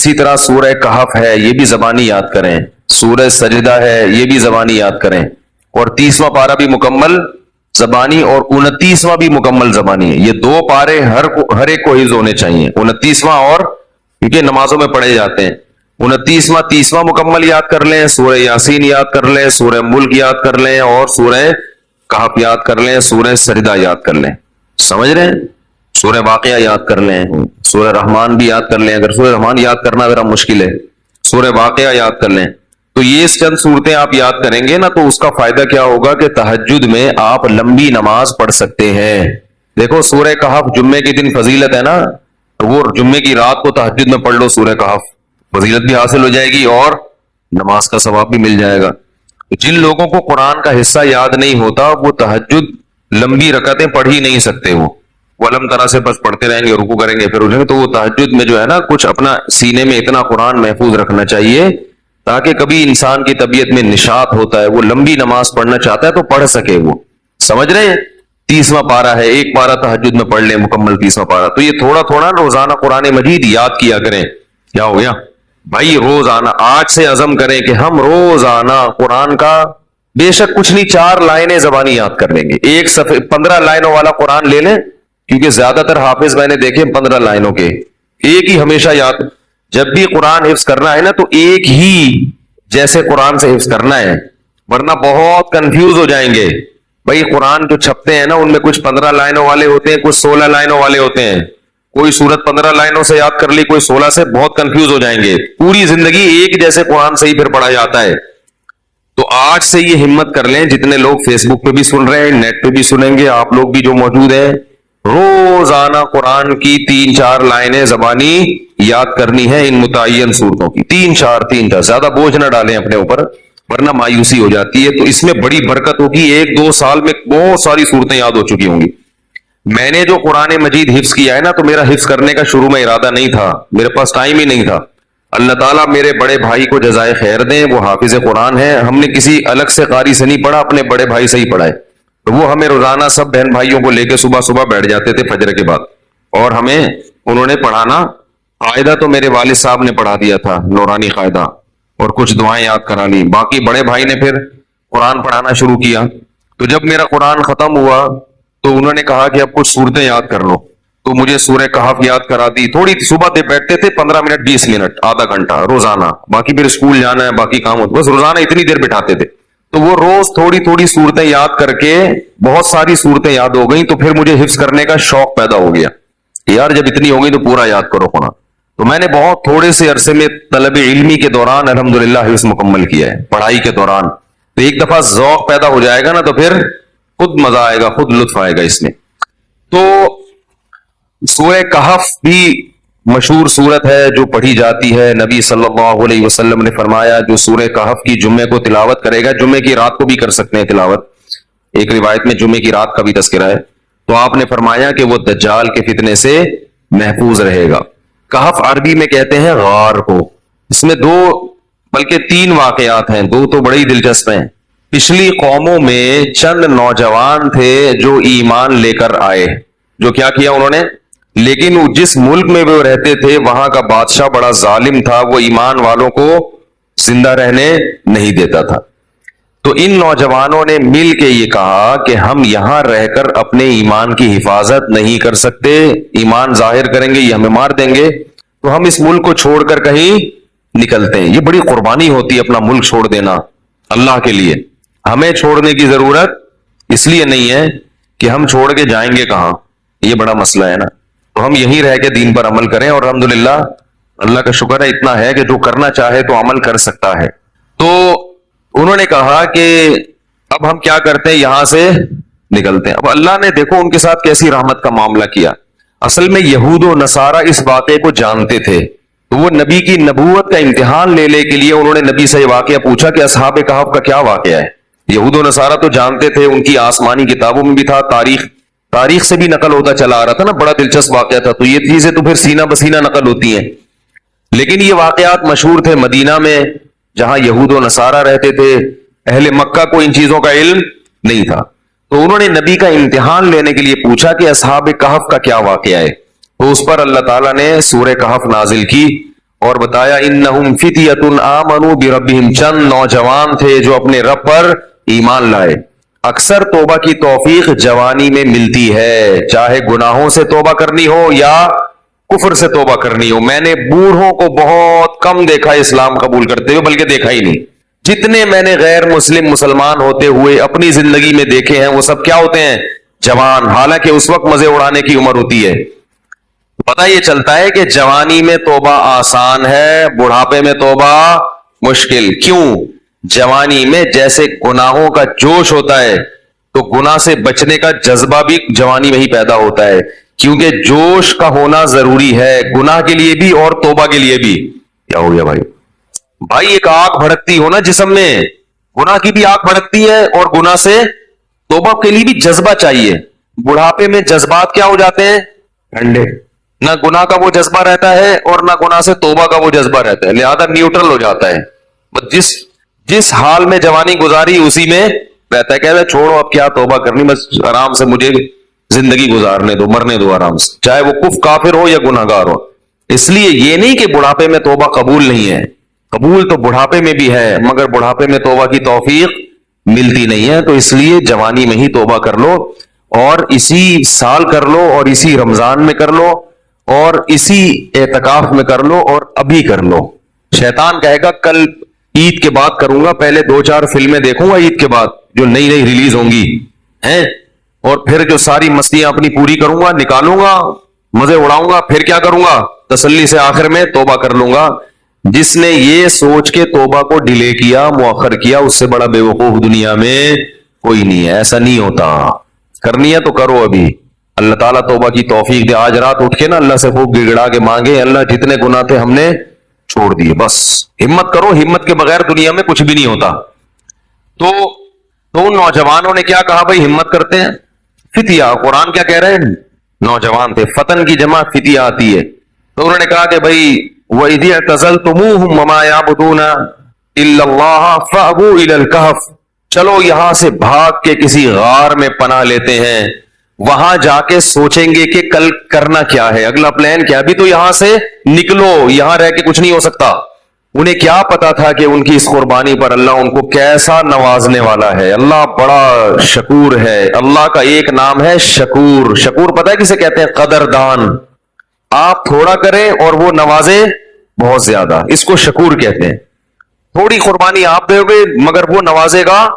اسی طرح سورہ کہف ہے، یہ بھی زبانی یاد کریں، سورہ سجدہ ہے، یہ بھی زبانی یاد کریں، اور 30واں پارہ بھی مکمل زبانی اور 29واں بھی مکمل زبانی ہے. یہ 2 پارے ہر ایک کو حفظ ہونے چاہیے، 29واں اور کیونکہ نمازوں میں پڑھے جاتے ہیں. 29واں 30واں مکمل یاد کر لیں، سورہ یاسین یاد کر لیں، سورہ ملک یاد کر لیں، اور سورہ کہف یاد کر لیں، سورہ سجدہ یاد کر لیں. سمجھ رہے ہیں؟ سورہ واقعہ یاد کر لیں، سورہ رحمان بھی یاد کر لیں، اگر سورہ رحمان یاد کرنا ذرا مشکل ہے، سورہ واقعہ یاد کر لیں. تو یہ چند صورتیں آپ یاد کریں گے نا، تو اس کا فائدہ کیا ہوگا کہ تہجد میں آپ لمبی نماز پڑھ سکتے ہیں. دیکھو سورہ کہف جمعے کے دن فضیلت ہے نا، تو وہ جمعے کی رات کو تہجد میں پڑھ لو سورہ کہف، فضیلت بھی حاصل ہو جائے گی اور نماز کا ثواب بھی مل جائے گا. جن لوگوں کو قرآن کا حصہ یاد نہیں ہوتا وہ تہجد لمبی رکعتیں پڑھ ہی نہیں سکتے. وہ علم طرح سے بس پڑھتے رہیں گے، رکوع کریں گے پھر اٹھیں گے. تو وہ تہجد میں جو ہے نا کچھ اپنا سینے میں اتنا قرآن محفوظ رکھنا چاہیے تاکہ کبھی انسان کی طبیعت میں نشاط ہوتا ہے، وہ لمبی نماز پڑھنا چاہتا ہے تو پڑھ سکے. وہ سمجھ رہے ہیں؟ 30واں پارہ ہے، ایک پارہ تہجد میں پڑھ لیں مکمل 30واں پارہ. تو یہ تھوڑا تھوڑا روزانہ قرآن مجید یاد کیا کریں. کیا ہو گیا بھائی؟ روزانہ آج سے عزم کریں کہ ہم روزانہ قرآن کا بے شک کچھ نہیں 4 لائنیں زبانی یاد کر لیں گے. ایک صفحے 15 لائنوں والا قرآن لے لیں، کیونکہ زیادہ تر حافظ میں نے دیکھے 15 لائنوں کے، ایک ہی ہمیشہ یاد. جب بھی قرآن حفظ کرنا ہے نا تو ایک ہی جیسے قرآن سے حفظ کرنا ہے، ورنہ بہت کنفیوز ہو جائیں گے. بھائی قرآن جو چھپتے ہیں نا ان میں کچھ 15 لائنوں والے ہوتے ہیں، کچھ 16 لائنوں والے ہوتے ہیں. کوئی سورت 15 لائنوں سے یاد کر لی، کوئی 16 سے، بہت کنفیوز ہو جائیں گے. پوری زندگی ایک جیسے قرآن سے ہی پھر پڑھا جاتا ہے. تو آج سے یہ ہمت کر لیں، جتنے لوگ فیس بک پہ بھی سن رہے ہیں، نیٹ پہ بھی سنیں گے، آپ لوگ بھی جو موجود ہیں، روزانہ قرآن کی 3-4 لائنیں زبانی یاد کرنی ہے ان متعین صورتوں کی. 3-4 زیادہ بوجھ نہ ڈالیں اپنے اوپر ورنہ مایوسی ہو جاتی ہے. تو اس میں بڑی برکت ہوگی، 1-2 سال میں بہت ساری صورتیں یاد ہو چکی ہوں گی. میں نے جو قرآن مجید حفظ کیا ہے نا تو میرا حفظ کرنے کا شروع میں ارادہ نہیں تھا، میرے پاس ٹائم ہی نہیں تھا. اللہ تعالیٰ میرے بڑے بھائی کو جزائے خیر دیں، وہ حافظ قرآن ہے. ہم نے کسی الگ سے قاری سے نہیں پڑھا، اپنے بڑے بھائی سے ہی پڑھا ہے. تو وہ ہمیں روزانہ سب بہن بھائیوں کو لے کے صبح بیٹھ جاتے تھے فجر کے بعد، اور ہمیں انہوں نے پڑھانا. قاعدہ تو میرے والد صاحب نے پڑھا دیا تھا، نورانی قاعدہ، اور کچھ دعائیں یاد کرا لی. باقی بڑے بھائی نے پھر قرآن پڑھانا شروع کیا. تو جب میرا قرآن ختم ہوا تو انہوں نے کہا کہ اب کچھ صورتیں یاد کر لو. تو مجھے سورہ کہف یاد کرا دی. تھوڑی صبح دے بیٹھتے تھے 15 منٹ 20 منٹ آدھا گھنٹہ روزانہ، باقی پھر اسکول جانا ہے، باقی کام ہوتا، بس روزانہ اتنی دیر بٹھاتے تھے. تو وہ روز تھوڑی صورتیں یاد کر کے بہت ساری صورتیں یاد ہو گئیں. تو پھر مجھے حفظ کرنے کا شوق پیدا ہو گیا، یار جب اتنی ہو گئی تو پورا یاد کرو قرآن. تو میں نے بہت تھوڑے سے عرصے میں طلب علمی کے دوران الحمدللہ حفظ مکمل کیا ہے، پڑھائی کے دوران. تو ایک دفعہ ذوق پیدا ہو جائے گا نا تو پھر خود مزہ آئے گا، خود لطف آئے گا اس میں. تو سورہ کہف بھی مشہور سورت ہے جو پڑھی جاتی ہے. نبی صلی اللہ علیہ وسلم نے فرمایا جو سورہ کہف کی جمعے کو تلاوت کرے گا، جمعے کی رات کو بھی کر سکتے ہیں تلاوت، ایک روایت میں جمعے کی رات کا بھی تذکرہ ہے. تو آپ نے فرمایا کہ وہ دجال کے فتنے سے محفوظ رہے گا. کہف عربی میں کہتے ہیں غار کو. اس میں 2 بلکہ 3 واقعات ہیں، 2 تو بڑے ہی دلچسپ ہیں. پچھلی قوموں میں چند نوجوان تھے جو ایمان لے کر آئے. جو کیا کیا انہوں نے؟ لیکن جس ملک میں وہ رہتے تھے وہاں کا بادشاہ بڑا ظالم تھا، وہ ایمان والوں کو زندہ رہنے نہیں دیتا تھا. تو ان نوجوانوں نے مل کے یہ کہا کہ ہم یہاں رہ کر اپنے ایمان کی حفاظت نہیں کر سکتے، ایمان ظاہر کریں گے یہ ہمیں مار دیں گے، تو ہم اس ملک کو چھوڑ کر کہیں نکلتے ہیں. یہ بڑی قربانی ہوتی ہے اپنا ملک چھوڑ دینا اللہ کے لیے. ہمیں چھوڑنے کی ضرورت اس لیے نہیں ہے کہ ہم چھوڑ کے جائیں گے کہاں، یہ بڑا مسئلہ ہے نا. تو ہم یہیں رہ کے دین پر عمل کریں، اور الحمدللہ اللہ کا شکر ہے اتنا ہے کہ جو کرنا چاہے تو عمل کر سکتا ہے. تو انہوں نے کہا کہ اب ہم کیا کرتے ہیں، یہاں سے نکلتے ہیں. اب اللہ نے دیکھو ان کے ساتھ کیسی رحمت کا معاملہ کیا. اصل میں یہود و نصارہ اس واقعے کو جانتے تھے، تو وہ نبی کی نبوت کا امتحان لینے کے لیے انہوں نے نبی سے یہ واقعہ پوچھا کہ اصحاب کہف کا کیا واقعہ ہے. یہود و نصارہ تو جانتے تھے، ان کی آسمانی کتابوں میں بھی تھا، تاریخ سے بھی نقل ہوتا چلا آ رہا تھا نا، بڑا دلچسپ واقعہ تھا. تو یہ چیزیں تو پھر سینہ بسینہ نقل ہوتی ہیں. لیکن یہ واقعات مشہور تھے مدینہ میں جہاں یہود و نصارہ رہتے تھے. اہل مکہ کو ان چیزوں کا علم نہیں تھا. تو انہوں نے نبی کا امتحان لینے کے لیے پوچھا کہ اصحاب کہف کا کیا واقعہ ہے. تو اس پر اللہ تعالیٰ نے سورہ کہف نازل کی اور بتایا انہم فتیۃ آمنوا بربہم، چند نوجوان تھے جو اپنے رب پر ایمان لائے۔ اکثر توبہ کی توفیق جوانی میں ملتی ہے، چاہے گناہوں سے توبہ کرنی ہو یا کفر سے توبہ کرنی ہو۔ میں نے بوڑھوں کو بہت کم دیکھا اسلام قبول کرتے ہوئے، بلکہ دیکھا ہی نہیں۔ جتنے میں نے غیر مسلم مسلمان ہوتے ہوئے اپنی زندگی میں دیکھے ہیں وہ سب کیا ہوتے ہیں؟ جوان، حالانکہ اس وقت مزے اڑانے کی عمر ہوتی ہے۔ پتہ یہ چلتا ہے کہ جوانی میں توبہ آسان ہے، بڑھاپے میں توبہ مشکل۔ کیوں؟ جوانی میں جیسے گناہوں کا جوش ہوتا ہے تو گناہ سے بچنے کا جذبہ بھی جوانی میں ہی پیدا ہوتا ہے، کیونکہ جوش کا ہونا ضروری ہے گناہ کے لیے بھی اور توبہ کے لیے بھی۔ کیا ہو گیا بھائی ایک آگ بھڑکتی ہو نا جسم میں، گناہ کی بھی آگ بھڑکتی ہے اور گناہ سے توبہ کے لیے بھی جذبہ چاہیے۔ بڑھاپے میں جذبات کیا ہو جاتے ہیں؟ ٹھنڈے، نہ گناہ کا وہ جذبہ رہتا ہے اور نہ گناہ سے توبہ کا وہ جذبہ رہتا ہے، لہذا نیوٹرل ہو جاتا ہے۔ بس جس حال میں جوانی گزاری اسی میں رہتا ہے، کہتا ہے چھوڑو اب کیا توبہ کرنی، بس آرام سے مجھے زندگی گزارنے دو، مرنے دو آرام سے، چاہے وہ کفر کافر ہو یا گناہ گار ہو۔ اس لیے یہ نہیں کہ بڑھاپے میں توبہ قبول نہیں ہے، قبول تو بڑھاپے میں بھی ہے، مگر بڑھاپے میں توبہ کی توفیق ملتی نہیں ہے۔ تو اس لیے جوانی میں ہی توبہ کر لو، اور اسی سال کر لو، اور اسی رمضان میں کر لو، اور اسی اعتکاف میں کر لو، اور ابھی کر لو۔ شیطان کہے گا کل عید کے بعد کروں گا، پہلے 2-4 فلمیں دیکھوں گا عید کے بعد جو نئی نئی ریلیز ہوں گی ہیں، اور پھر جو ساری مستیاں اپنی پوری کروں گا، نکالوں گا، مزے اڑاؤں گا، پھر کیا کروں گا؟ تسلی سے آخر میں توبہ کر لوں گا۔ جس نے یہ سوچ کے توبہ کو ڈیلے کیا، مؤخر کیا، اس سے بڑا بے وقوف دنیا میں کوئی نہیں ہے۔ ایسا نہیں ہوتا، کرنی ہے تو کرو ابھی، اللہ تعالیٰ توبہ کی توفیق دے۔ آج رات اٹھ کے نا اللہ سے خوب گڑگڑا کے مانگے، اللہ جتنے گناہ تھے ہم نے چھوڑ دیے، بس ہمت کرو، ہمت کے بغیر دنیا میں کچھ بھی نہیں ہوتا۔ تو ان نوجوانوں نے کیا کہا بھائی؟ ہمت کرتے ہیں۔ فتیہ، قرآن کیا کہہ رہے ہیں؟ نوجوان تھے، فتن کی جمع فتیہ آتی ہے۔ تو انہوں نے کہا کہ بھائی وَإِذِ اعْتَزَلْتُمُوهُمْ وَمَا يَعْبُدُونَ إِلَّا اللَّهَ فَأْوُوا إِلَى الْكَهْفِ، چلو یہاں سے بھاگ کے کسی غار میں پناہ لیتے ہیں، وہاں جا کے سوچیں گے کہ کل کرنا کیا ہے، اگلا پلان کیا، ابھی تو یہاں سے نکلو، یہاں رہ کے کچھ نہیں ہو سکتا۔ انہیں کیا پتا تھا کہ ان کی اس قربانی پر اللہ ان کو کیسا نوازنے والا ہے۔ اللہ بڑا شکور ہے، اللہ کا ایک نام ہے شکور۔ شکور پتہ ہے کسے کہتے ہیں؟ قدردان۔ آپ تھوڑا کریں اور وہ نوازے بہت زیادہ، اس کو شکور کہتے ہیں۔ تھوڑی قربانی آپ دو گے مگر وہ نوازے گا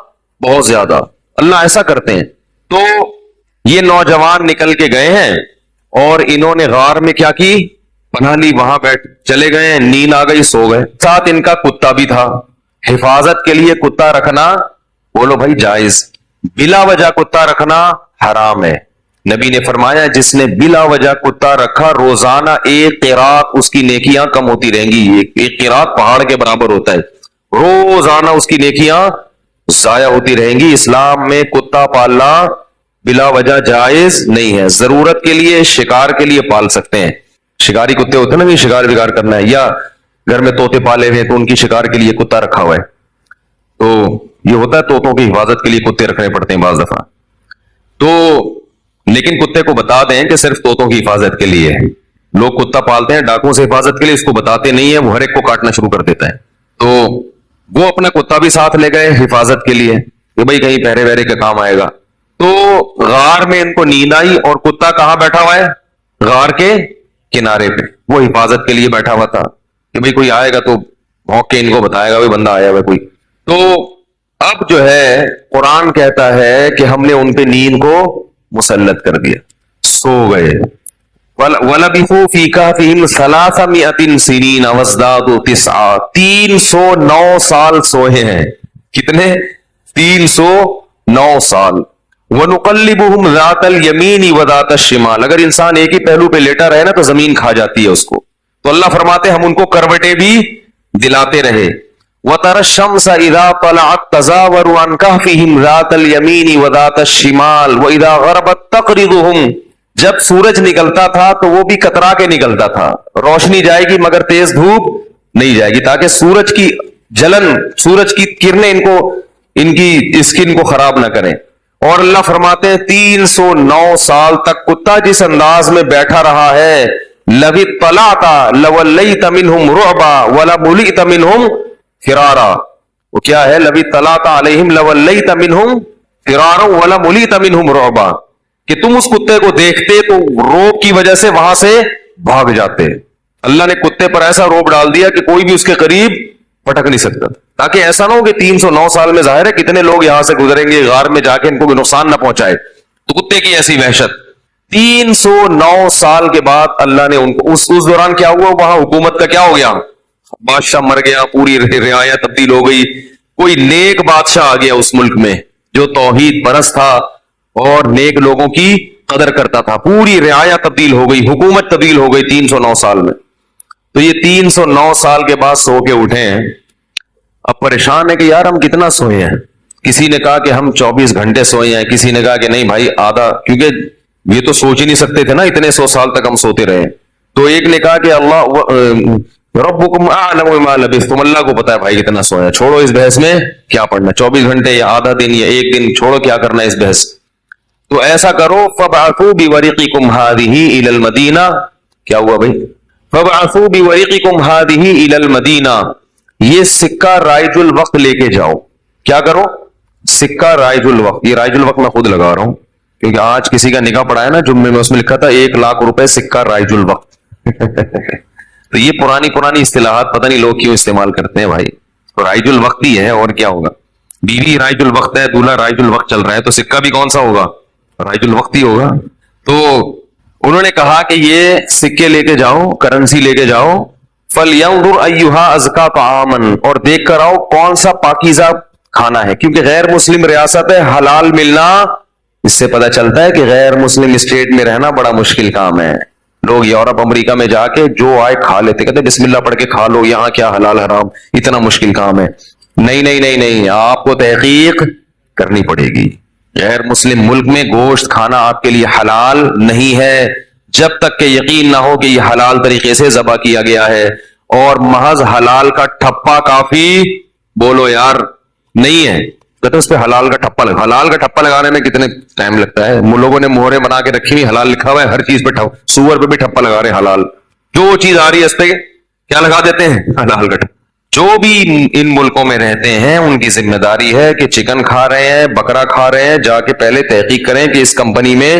بہت زیادہ، اللہ ایسا کرتے ہیں۔ تو یہ نوجوان نکل کے گئے ہیں اور انہوں نے غار میں کیا کی؟ پناہ لی، وہاں بیٹھ چلے گئے، نیند آ گئی، سو گئے۔ ساتھ ان کا کتا بھی تھا، حفاظت کے لیے کتا رکھنا بولو بھائی جائز، بلا وجہ کتا رکھنا حرام ہے۔ نبی نے فرمایا جس نے بلا وجہ کتا رکھا روزانہ ایک قیراط اس کی نیکیاں کم ہوتی رہیں گی، ایک قیراط پہاڑ کے برابر ہوتا ہے، روزانہ اس کی نیکیاں ضائع ہوتی رہیں گی۔ اسلام میں کتا پالنا بلا وجہ جائز نہیں ہے، ضرورت کے لیے شکار کے لیے پال سکتے ہیں، شکاری کتے ہوتے ہیں نا بھی، شکار بگار کرنا ہے، یا گھر میں طوطے پالے ہوئے تو ان کی شکار کے لیے کتا رکھا ہوا ہے، تو یہ ہوتا ہے طوطوں کی حفاظت کے لیے کتے رکھنے پڑتے ہیں بعض دفعہ۔ تو لیکن کتے کو بتا دیں کہ صرف طوطوں کی حفاظت کے لیے، لوگ کتا پالتے ہیں ڈاکوں سے حفاظت کے لیے، اس کو بتاتے نہیں ہے، وہ ہر ایک کو کاٹنا شروع کر دیتا ہے۔ تو وہ اپنا کتا بھی ساتھ لے گئے حفاظت کے لیے کہ بھائی کہیں پہرے وہرے کا کام آئے گا۔ تو غار میں ان کو نیند آئی اور کتا کہاں بیٹھا ہوا ہے؟ غار کے کنارے پہ، وہ حفاظت کے لیے بیٹھا ہوا تھا کہ بھائی کوئی آئے گا تو بھونک کے ان کو بتائے گا بھائی بندہ آیا ہوا کوئی۔ تو اب جو ہے قرآن کہتا ہے کہ ہم نے ان پہ نیند کو مسلط کر دیا، سو گئے۔ وَلَبِثُوا فِي كَهْفِهِمْ 300 سِنِينَ وَازْدَادُوا 9 309 سال سوئے ہیں۔ کتنے؟ 309 سال۔ وَنُقَلِّبُهُمْ ذَاتَ الْيَمِينِ وَذَاتَ الشِّمَالِ، اگر انسان ایک ہی پہلو پہ لیٹا رہے نا تو زمین کھا جاتی ہے اس کو، تو اللہ فرماتے ہم ان کو کروٹیں بھی دلاتے رہے۔ وَتَرَى الشَّمْسَ إِذَا طَلَعَتْ تَزَاوَرُ عَنْ كَهْفِهِمْ ذَاتَ الْيَمِينِ وَذَاتَ الشِّمَالِ وَإِذَا غَرَبَتْ تَقْرِضُهُمْ، جب سورج نکلتا تھا تو وہ بھی کترا کے نکلتا تھا، روشنی جائے گی مگر تیز دھوپ نہیں جائے گی، تاکہ سورج کی جلن، سورج کی کرنیں ان کی اسکن کو خراب نہ کریں۔ اور اللہ فرماتے ہیں 309 سال تک کتا جس انداز میں بیٹھا رہا ہے لو اطلعت لولیت منہم رعبا ولملئت منہم فرارا. وہ کیا ہے؟ لو اطلعت علیہم لولیت منہم فرارا ولملئت منہم رعبا، کہ تم اس کتے کو دیکھتے تو روب کی وجہ سے وہاں سے بھاگ جاتے. اللہ نے کتے پر ایسا روب ڈال دیا کہ کوئی بھی اس کے قریب پٹک نہیں سکتا، تاکہ ایسا نہ ہو کہ 309 سال میں ظاہر ہے کتنے لوگ یہاں سے گزریں گے غار میں جا کے ان کو نقصان نہ پہنچائے. تو کتے کی ایسی وحشت. 309 سال کے بعد اللہ نے ان کو اس دوران کیا ہوا؟ وہاں حکومت کا کیا ہو گیا؟ بادشاہ مر گیا، پوری رعایا تبدیل ہو گئی. کوئی نیک بادشاہ آ گیا اس ملک میں جو توحید پرست تھا اور نیک لوگوں کی قدر کرتا تھا. پوری رعایا تبدیل ہو گئی، حکومت تبدیل ہو گئی 309 سال میں. تو یہ 309 سال کے بعد سو کے اٹھے ہیں. اب پریشان ہے کہ یار ہم کتنا سوئے ہیں. کسی نے کہا کہ ہم 24 گھنٹے سوئے ہیں، کسی نے کہا کہ نہیں بھائی آدھا، کیونکہ یہ تو سوچ ہی نہیں سکتے تھے نا اتنے 100 سال تک ہم سوتے رہے. تو ایک نے کہا کہ اللہ ربکم اعلم بما لبثتم، اللہ کو پتا ہے بھائی کتنا سویا. چھوڑو اس بحث میں کیا پڑھنا، 24 گھنٹے یا آدھا دن یا ایک دن، چھوڑو کیا کرنا اس بحث. تو ایسا کرو فبعثوا بورقکم هذه الى المدینہ. کیا ہوا بھائی؟ فبعثوا بورقکم هذه الى المدینہ، یہ سکہ رائج الوقت لے کے جاؤ. کیا کرو؟ سکہ رائج الوقت. یہ رائج الوقت میں خود لگا رہا ہوں کیونکہ آج کسی کا نکاح پڑا ہے نا جمعے میں، اس میں لکھا تھا 1,00,000 روپے سکہ رائج الوقت. تو یہ پرانی اصطلاحات پتہ نہیں لوگ کیوں استعمال کرتے ہیں بھائی. رائج الوقت ہی ہے اور کیا ہوگا. بیوی رائج الوقت ہے، دولہا رائج الوقت چل رہا ہے، تو سکہ بھی کون سا ہوگا؟ رائج الوقت ہی ہوگا. تو انہوں نے کہا کہ یہ سکے لے کے جاؤ، کرنسی لے کے جاؤ. فَلْيَنْظُرْ أَيُّهَا أَزْكَىٰ طَعَامًا، اور دیکھ کر آؤ کون سا پاکیزہ کھانا ہے. کیونکہ غیر مسلم ریاست ہے، حلال ملنا، اس سے پتہ چلتا ہے کہ غیر مسلم اسٹیٹ میں رہنا بڑا مشکل کام ہے. لوگ یورپ امریکہ میں جا کے جو آئے کھا لیتے، کہتے بسم اللہ پڑھ کے کھا لو، یہاں کیا حلال حرام، اتنا مشکل کام ہے. نہیں، آپ کو تحقیق کرنی پڑے گی. غیر مسلم ملک میں گوشت کھانا آپ کے لیے حلال نہیں ہے جب تک کہ یقین نہ ہو کہ یہ حلال طریقے سے ذبح کیا گیا ہے. اور محض حلال کا ٹھپا کافی بولو یار نہیں ہے. کہتے اس پہ حلال کا ٹھپا لگا. حلال کا ٹھپا لگانے میں کتنے ٹائم لگتا ہے. لوگوں نے مہرے بنا کے رکھی ہوئی، حلال لکھا ہوا ہے ہر چیز پہ. سور پہ بھی ٹھپا لگا رہے ہیں حلال. جو چیز آ رہی ہے اس پہ کیا لگا دیتے ہیں؟ حلال کا ٹھپا. جو بھی ان ملکوں میں رہتے ہیں ان کی ذمہ داری ہے کہ چکن کھا رہے ہیں، بکرا کھا رہے ہیں، جا کے پہلے تحقیق کریں کہ اس کمپنی میں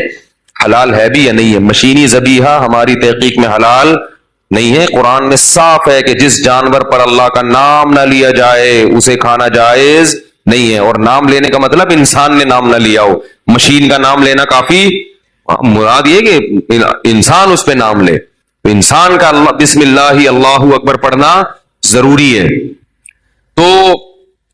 حلال ہے بھی یا نہیں ہے. مشینی ذبیحہ ہماری تحقیق میں حلال نہیں ہے. قرآن میں صاف ہے کہ جس جانور پر اللہ کا نام نہ لیا جائے اسے کھانا جائز نہیں ہے. اور نام لینے کا مطلب انسان نے نام نہ لیا ہو. مشین کا نام لینا کافی، مراد یہ کہ انسان اس پہ نام لے. انسان کا اللہ بسم اللہ اللہ اکبر پڑھنا ضروری ہے. تو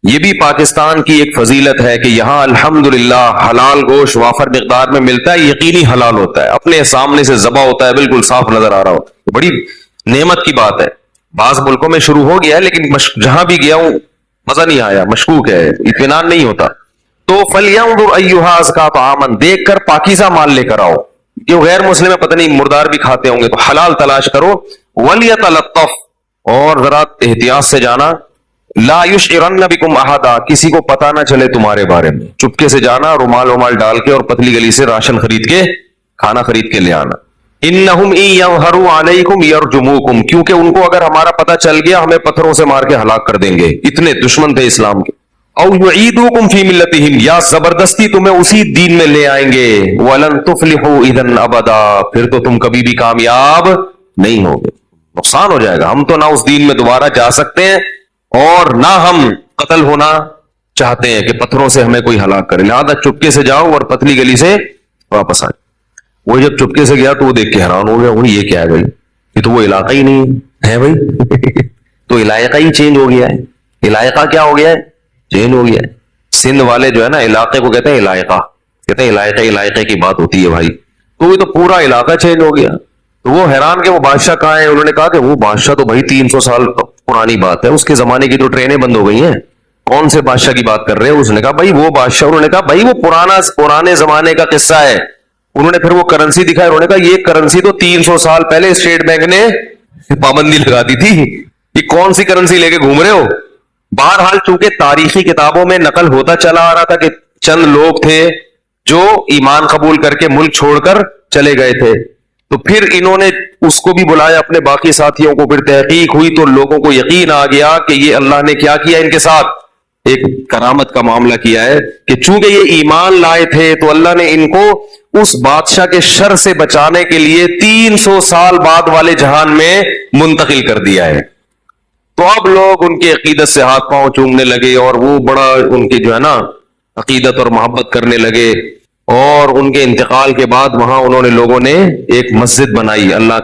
یہ بھی پاکستان کی ایک فضیلت ہے کہ یہاں الحمدللہ حلال گوشت وافر مقدار میں ملتا ہے، یقینی حلال ہوتا ہے، اپنے سامنے سے ذبح ہوتا ہے، بالکل صاف نظر آ رہا ہوتا ہے. بڑی نعمت کی بات ہے. بعض ملکوں میں شروع ہو گیا ہے لیکن جہاں بھی گیا ہوں مزہ نہیں آیا، مشکوک ہے، اطمینان نہیں ہوتا. تو فَلْيَنْظُرْ أَيُّهَا أَزْكَىٰ طَعَامًا، دیکھ کر پاکیزہ مال لے کر آؤ. جو غیر مسلم ہے پتہ نہیں مردار بھی کھاتے ہوں گے، تو حلال تلاش کرو. وَلْيَتَلَطَّفْ، اور ذرا احتیاط سے جانا. لا يشعرن بكم احدا، کسی کو پتا نہ چلے تمہارے بارے میں. چپکے سے جانا، رومال ڈال کے اور پتلی گلی سے راشن خرید کے، کھانا خرید کے لے آنا. انہم ان یظہروا علیکم یرجموکم، کیونکہ ان کو اگر ہمارا پتہ چل گیا ہمیں پتھروں سے مار کے ہلاک کر دیں گے. اتنے دشمن تھے اسلام کے. او یعیدوکم فی ملتہم، یا زبردستی تمہیں اسی دین میں لے آئیں گے. ولن تفلحوا اذا ابدا، پھر تو تم کبھی بھی کامیاب نہیں ہوگے، نقصان ہو جائے گا. ہم تو نہ اس دین میں دوبارہ جا سکتے ہیں اور نہ ہم قتل ہونا چاہتے ہیں کہ پتھروں سے ہمیں کوئی ہلاک کرے. لہذا چپکے سے جاؤ اور پتلی گلی سے واپس آئے. وہ جب چپکے سے گیا تو وہ دیکھ کے حیران ہو گیا، وہ یہ کیا ہے بھائی، یہ تو وہ علاقہ ہی نہیں ہے بھائی. تو علاقہ ہی چینج ہو گیا ہے. علاقہ کیا ہو گیا ہے؟ چینج ہو گیا ہے. سندھ والے جو ہے نا علاقے کو کہتے ہیں علاقہ، کہتے ہیں علاقے کی بات ہوتی ہے بھائی. تو وہ تو پورا علاقہ چینج ہو گیا. تو وہ حیران کہ وہ بادشاہ کہاں ہے. انہوں نے کہا کہ وہ بادشاہ تو بھائی 300 سال پرانی بات ہے، اس کے زمانے کی تو ٹرینیں بند ہو گئی ہیں. کون سے بادشاہ کی بات کر رہے ہیں؟ اس نے کہا بھائی وہ بادشاہ. انہوں نے کہا بھائی وہ پرانے زمانے کا قصہ ہے. انہوں نے پھر وہ کرنسی دکھائی. انہوں نے کہا یہ کرنسی تو 300 سال پہلے اسٹیٹ بینک نے پابندی لگا دی تھی، یہ کون سی کرنسی لے کے گھوم رہے ہو. بہرحال چونکہ تاریخی کتابوں میں نقل ہوتا چلا آ رہا تھا کہ چند لوگ تھے جو ایمان قبول کر کے ملک چھوڑ کر چلے گئے تھے. تو پھر انہوں نے اس کو بھی بلایا اپنے باقی ساتھیوں کو, پھر تحقیق ہوئی تو لوگوں کو یقین آ گیا کہ یہ اللہ نے کیا کیا ان کے ساتھ, ایک کرامت کا معاملہ کیا ہے کہ چونکہ یہ ایمان لائے تھے تو اللہ نے ان کو اس بادشاہ کے شر سے بچانے کے لیے 300 سال بعد والے جہان میں منتقل کر دیا ہے. تو اب لوگ ان کے عقیدت سے ہاتھ پاؤں چومنے لگے اور وہ بڑا ان کی جو ہے نا عقیدت اور محبت کرنے لگے, اور ان کے انتقال کے بعد وہاں انہوں نے لوگوں نے ایک مسجد بنائی اللہ